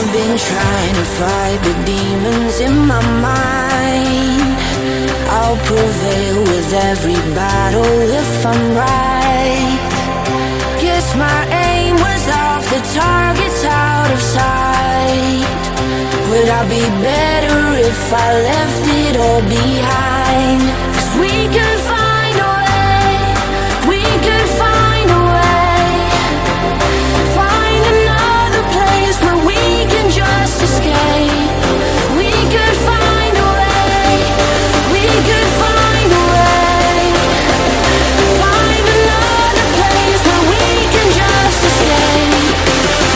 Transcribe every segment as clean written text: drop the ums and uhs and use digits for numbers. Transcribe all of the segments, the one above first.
I've been trying to fight the demons in my mind. I'll prevail with every battle if I'm right. Guess my aim was off, the target's out of sight. Would I be better if I left it all behind? 'Cause we could find a way, we could find a way. Find another place where we can just escape. We could find a way, we could find a way. Find another place where we can just escape.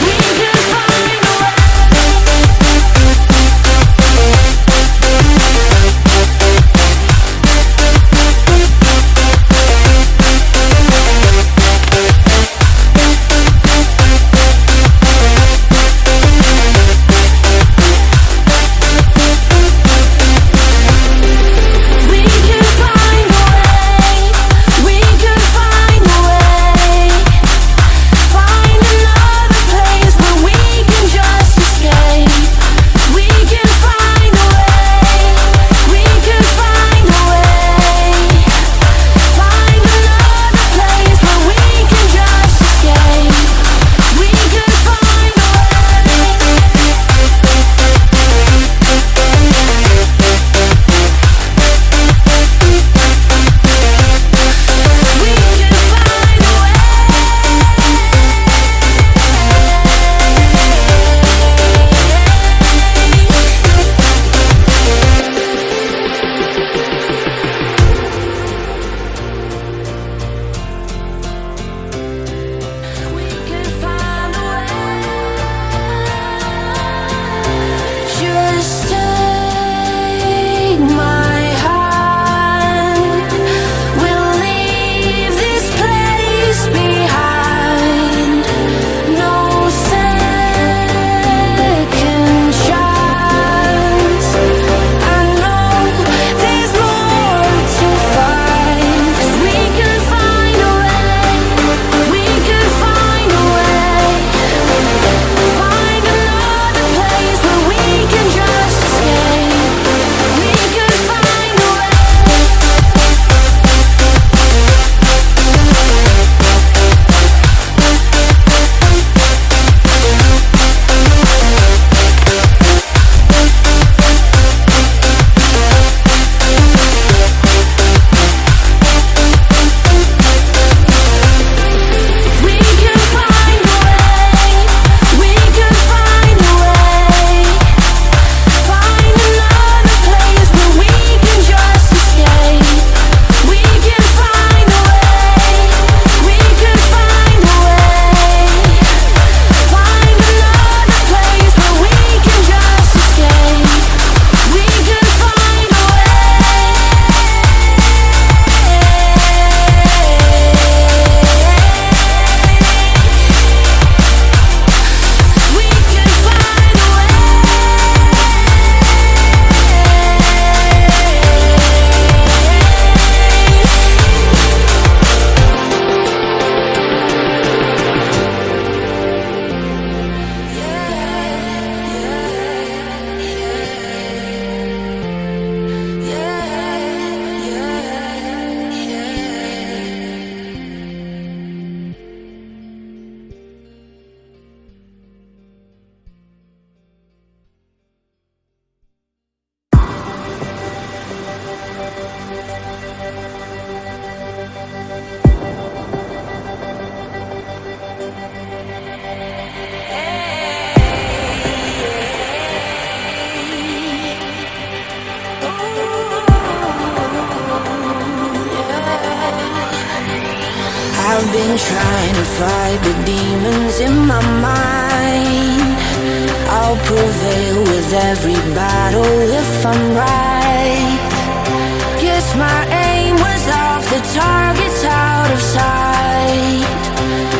We could find a way. I've been trying to fight the demons in my mind. I'll prevail with every battle if I'm right. Guess my aim was off, the target's out of sight.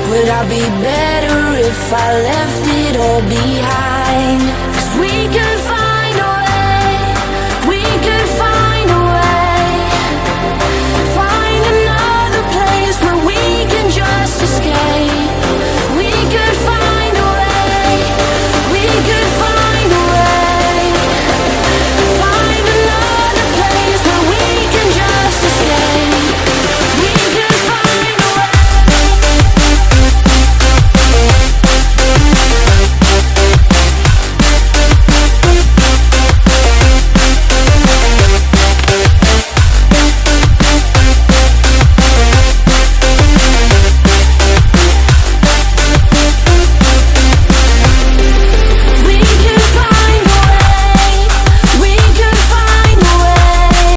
Would I be better if I left it all behind? 'Cause we could